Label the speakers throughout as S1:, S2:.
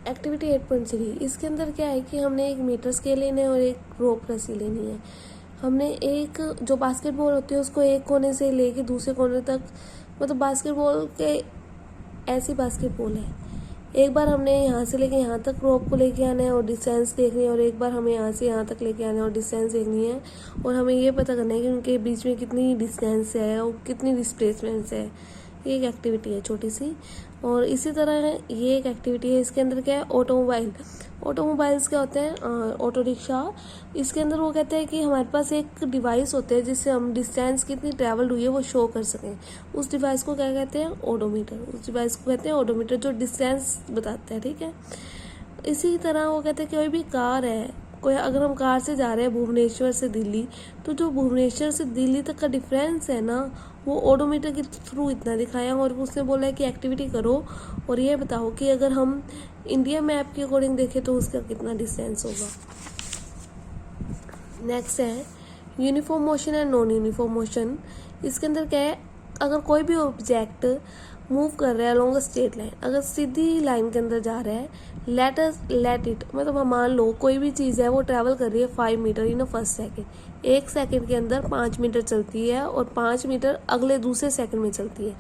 S1: Activity 8.3 इसके अंदर क्या है कि हमने एक मीटर स्केल लेना है और एक रोप रस्सी लेनी है। हमने एक जो बास्केटबॉल होती है उसको एक कोने से लेके दूसरे कोने तक, मतलब बास्केटबॉल के ऐसी बास्केटबॉल है, एक बार हमने यहाँ से लेके यहाँ तक रोप को लेके आना है और डिस्टेंस देखनी है, और एक बार हमें यहाँ से यहाँ तक लेके आना है और डिस्टेंस देखनी है, और हमें ये पता करना है कि उनके बीच में कितनी डिस्टेंस है और कितनी डिस्प्लेसमेंट है। ये एक एक्टिविटी है छोटी सी। और इसी तरह ये एक एक्टिविटी है, इसके अंदर क्या है, ऑटोमोबाइल्स क्या होते हैं, ऑटो रिक्शा। इसके अंदर वो कहते हैं कि हमारे पास एक डिवाइस होते हैं जिससे हम डिस्टेंस कितनी ट्रैवल्ड हुई है वो शो कर सकें। उस डिवाइस को क्या कहते हैं, ओडोमीटर। उस डिवाइस को कहते हैं ओडोमीटर, जो डिस्टेंस बताते हैं, ठीक है। इसी तरह वो कहते हैं कोई भी कार है, कोई अगर हम कार से जा रहे हैं भुवनेश्वर से दिल्ली, तो जो भुवनेश्वर से दिल्ली तक का डिफरेंस है ना, वो ओडोमीटर के थ्रू इतना दिखाया। और उसने बोला है कि एक्टिविटी करो और ये बताओ कि अगर हम इंडिया मैप के अकॉर्डिंग देखें तो उसका कितना डिस्टेंस होगा। नेक्स्ट है uniform motion and non uniform motion. इसके अंदर क्या है, अगर कोई भी ऑब्जेक्ट मूव कर रहा है अलोंग अ स्ट्रेट लाइन, अगर सीधी लाइन के अंदर जा रहा है, लेट इट, मतलब हम मान लो कोई भी चीज़ है वो ट्रैवल कर रही है 5 metre in a first second. 1 second के अंदर 5 मीटर चलती है, और 5 मीटर अगले दूसरे सेकेंड में चलती है,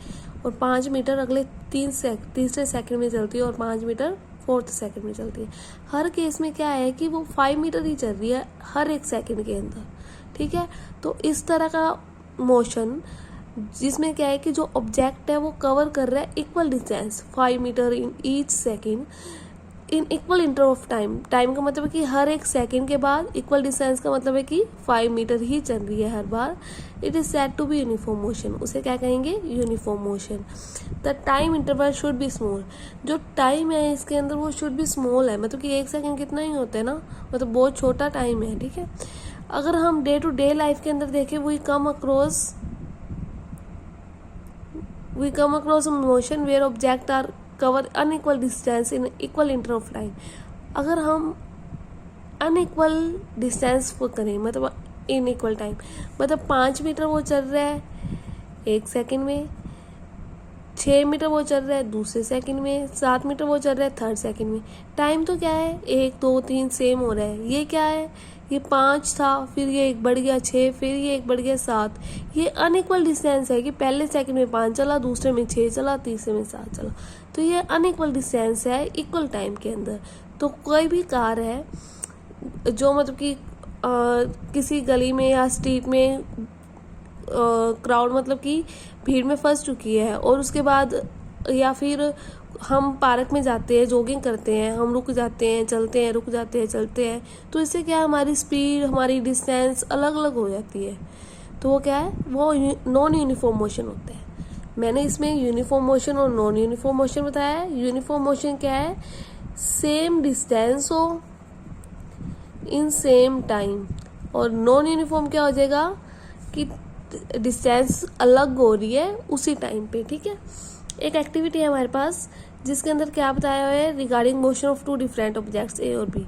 S1: और 5 मीटर अगले तीसरे सेकेंड में चलती है, और 5 मीटर 4th सेकेंड में चलती है। हर केस में क्या है कि वो 5 मीटर ही चल रही है हर एक सेकेंड के अंदर, ठीक है। तो इस तरह का मोशन जिसमें क्या है कि जो ऑब्जेक्ट है वो कवर कर रहा है equal distance 5 metre in each second in equal interval of time. Time का मतलब है कि हर एक सेकेंड के बाद, इक्वल डिस्टेंस का मतलब है कि 5 मीटर ही चल रही है हर बार। It is said to be uniform motion, उसे क्या कहेंगे, uniform motion. The time interval should be small, जो टाइम है इसके अंदर वो शुड बी स्मॉल है, मतलब कि 1 सेकेंड कितना ही होता है ना, मतलब बहुत छोटा टाइम है, ठीक है। अगर हम डे टू डे लाइफ के अंदर देखें, we come across motion where object are cover unequal distance in equal interval of time. अगर हम अनइक्वल डिस्टेंस को करें, मतलब इन इक्वल टाइम, मतलब 5 मीटर वो चल रहा है 1 सेकेंड में, 6 मीटर वो चल रहा है दूसरे सेकंड में, 7 मीटर वो चल रहा है 3rd सेकंड में। टाइम तो क्या है, 1 2 3 सेम हो रहा है। ये क्या है, ये 5 था, फिर ये 1 बढ़ गया 6, फिर ये 1 बढ़ गया 7। ये अनइक्वल डिस्टेंस है कि पहले सेकंड में 5 चला, दूसरे में 6 चला, तीसरे में 7 चला। तो ये अनइक्वल डिस्टेंस है इक्वल टाइम के अंदर। तो कोई भी कार है जो मतलब कि किसी गली में या स्ट्रीट में क्राउड, मतलब कि भीड़ में फंस चुकी है, और उसके बाद या फिर हम पार्क में जाते हैं, जॉगिंग करते हैं, हम रुक जाते हैं, चलते हैं, रुक जाते हैं, चलते हैं, तो इससे क्या हमारी स्पीड, हमारी डिस्टेंस अलग अलग हो जाती है। तो वो क्या है, वो नॉन यूनिफॉर्म मोशन होता है। मैंने इसमें यूनिफॉर्म मोशन और नॉन यूनिफॉर्म मोशन बताया है। यूनिफॉर्म मोशन क्या है, सेम डिस्टेंस हो इन सेम टाइम, और नॉन यूनिफॉर्म क्या हो जाएगा कि डिस्टेंस अलग हो रही है उसी टाइम पे, ठीक है। एक एक्टिविटी है हमारे पास जिसके अंदर क्या बताया हुआ है, regarding motion of 2 different objects A और बी।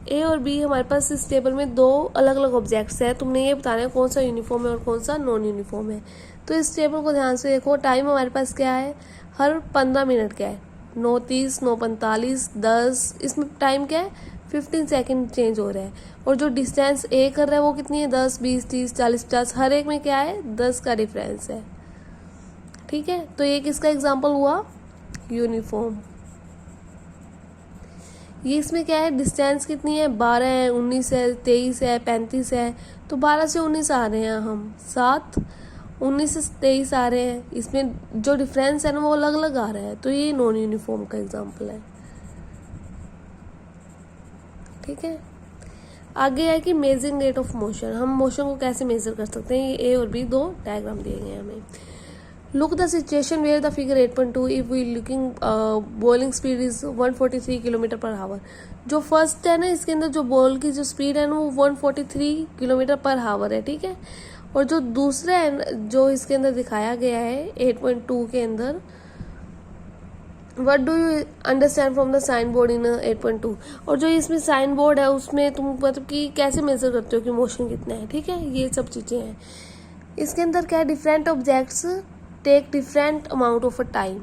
S1: ए और बी हमारे पास इस टेबल में 2 अलग अलग ऑब्जेक्ट्स हैं। तुमने ये बताना है कौन सा यूनिफॉर्म है और कौन सा नॉन यूनिफॉर्म है। तो इस टेबल को ध्यान से देखो। टाइम हमारे पास क्या है, हर 15 मिनट क्या है, 9:30, 9:45, 10। इसमें टाइम क्या है, 15 सेकेंड चेंज हो रहा है। और जो डिस्टेंस ए कर रहा है वो कितनी है, 10, 20, 30, 40, 50। हर एक में क्या है, 10 का डिफरेंस है, ठीक है। तो ये किसका एग्जाम्पल हुआ, यूनिफॉर्म। ये इसमें क्या है, डिस्टेंस कितनी है, 12 है, 19 है, 23 है, 35 है। तो 12 से 19 आ रहे हैं हम, 7, 19 से 23 आ रहे हैं। इसमें जो डिफरेंस है ना वो अलग अलग आ रहा है। तो ये नॉन यूनिफॉर्म का एग्जाम्पल है, ठीक है। आगे है कि मेजरिंग रेट ऑफ मोशन, हम मोशन को कैसे मेजर कर सकते हैं। ये ए और बी 2 डायग्राम दिए गए हैं हमें। Look the situation where the figure 8.2 if we looking bowling speed is 143 kilometre per hour. जो फर्स्ट है ना, इसके अंदर जो बॉल की जो स्पीड है ना वो 143 किलोमीटर पर आवर है, ठीक है। और जो दूसरा है जो इसके अंदर दिखाया गया है 8.2 के अंदर, what do you understand from the sign board in 8.2। और जो इसमें साइन बोर्ड है उसमें तुम मतलब कि कैसे मेजर करते हो कि मोशन कितना है, ठीक है। ये सब चीज़ें हैं इसके अंदर। क्या है, different objects take different amount of a time.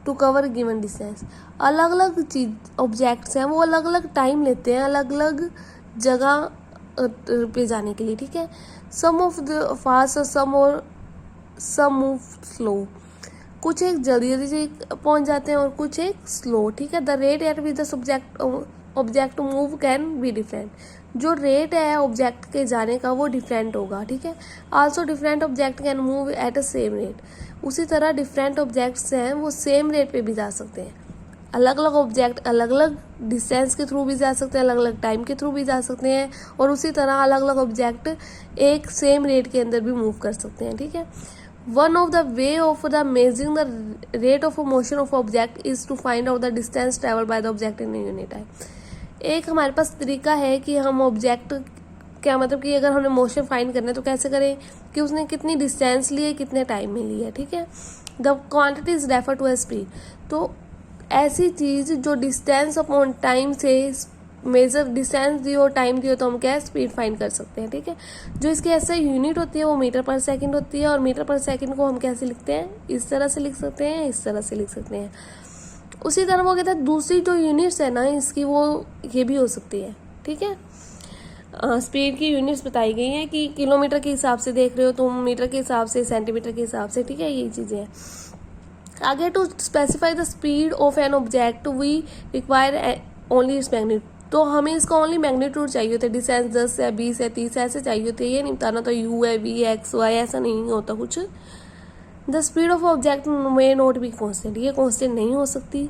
S1: To cover given distance. अलग अलग चीज ऑब्जेक्ट्स हैं वो अलग अलग टाइम लेते हैं अलग अलग जगह पे जाने के लिए, ठीक है। सम ऑफ द फास्ट और सम मूव स्लो, कुछ एक जल्दी से पहुंच जाते हैं और कुछ एक स्लो, ठीक है। The rate at which the object move can be different, जो रेट है ऑब्जेक्ट के जाने का वो डिफरेंट होगा, ठीक है। Also different object can move at a same rate, उसी तरह डिफरेंट ऑब्जेक्ट्स हैं वो सेम रेट पे भी जा सकते हैं। अलग अलग ऑब्जेक्ट अलग अलग डिस्टेंस के थ्रू भी जा सकते हैं, अलग अलग टाइम के थ्रू भी जा सकते हैं, और उसी तरह अलग अलग ऑब्जेक्ट एक सेम रेट के अंदर भी मूव कर सकते हैं, ठीक है। One of the way of the measuring the rate of motion of object is to find out the distance travel by the object in unit time. एक हमारे पास तरीका है कि हम ऑब्जेक्ट, क्या मतलब कि अगर हमने मोशन फाइंड करना है तो कैसे करें कि उसने कितनी डिस्टेंस ली है, कितने टाइम में ली है, ठीक है। The quantity is refer to a speed, तो ऐसी चीज जो डिस्टेंस अपॉन टाइम से मेजर डिस्टेंस दी हो टाइम दी हो तो हम क्या स्पीड फाइंड कर सकते हैं, ठीक है। जो इसकी ऐसे यूनिट होती है वो मीटर पर सेकंड होती है, और मीटर पर सेकंड को हम कैसे लिखते हैं, इस तरह से लिख सकते हैं, इस तरह से लिख सकते हैं। उसी तरह वो कहते हैं दूसरी जो यूनिट्स है ना इसकी वो ये भी हो सकती है, ठीक है। स्पीड की यूनिट्स बताई गई हैं कि किलोमीटर के हिसाब से देख रहे हो तुम, मीटर के हिसाब से, सेंटीमीटर के हिसाब से, ठीक है, यही चीज़ें हैं। आगे to specify the speed of an object we require only its magnitude, तो हमें इसका ओनली मैग्नीट्यूड चाहिए होता है, डिस्टेंस 10 है 20 है 30 है ऐसे चाहिए होते हैं, ये नहीं बताना तो यू है वी एक्स वाई ऐसा नहीं होता कुछ। The speed of object may not be constant, ये कॉन्स्टेंट नहीं हो सकती,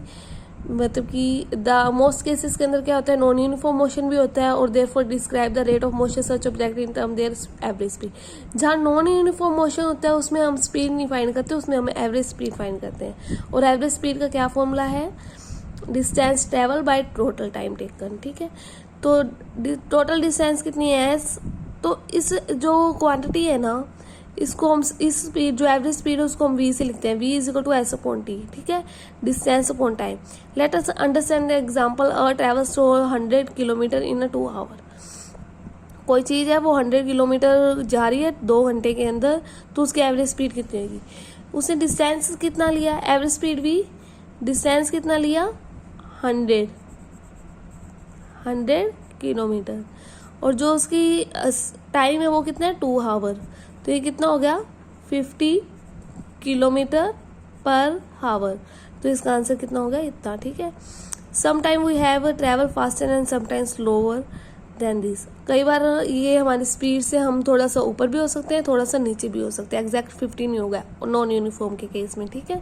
S1: मतलब कि द मोस्ट केसेस के अंदर क्या होता है नॉन यूनिफॉर्म मोशन भी होता है, और therefore describe the rate of motion such object in term there average speed. जहाँ नॉन यूनिफॉर्म मोशन होता है उसमें हम स्पीड नहीं फाइंड करते, उसमें हम एवरेज स्पीड फाइंड करते हैं, और एवरेज स्पीड का क्या फॉर्मूला है, distance travel by total time taken, ठीक है। तो टोटल डिस्टेंस कितनी है, तो इस जो क्वांटिटी है ना इसको हम इस स्पीड जो एवरेज स्पीड है उसको हम v से लिखते हैं, v is equal to s upon t, ठीक है, distance upon time. Let us understand the example a travels to 100 kilometre in a 2 hour, कोई चीज़ है वो 100 किलोमीटर जा रही है 2 घंटे के अंदर, तो उसकी एवरेज स्पीड कितनी होगी, उसने डिस्टेंस कितना लिया, एवरेज स्पीड भी, डिस्टेंस कितना लिया 100 किलोमीटर, और जो उसकी टाइम है वो कितना है 2 आवर, तो ये कितना हो गया 50 किलोमीटर पर आवर, तो इसका आंसर कितना हो गया इतना, ठीक है। Some time we have travel faster and sometime slower than this, कई बार ये हमारी स्पीड से हम थोड़ा सा ऊपर भी हो सकते हैं थोड़ा सा नीचे भी हो सकते हैं, एग्जैक्ट 50 नहीं होगा नॉन यूनिफॉर्म के केस में, ठीक है।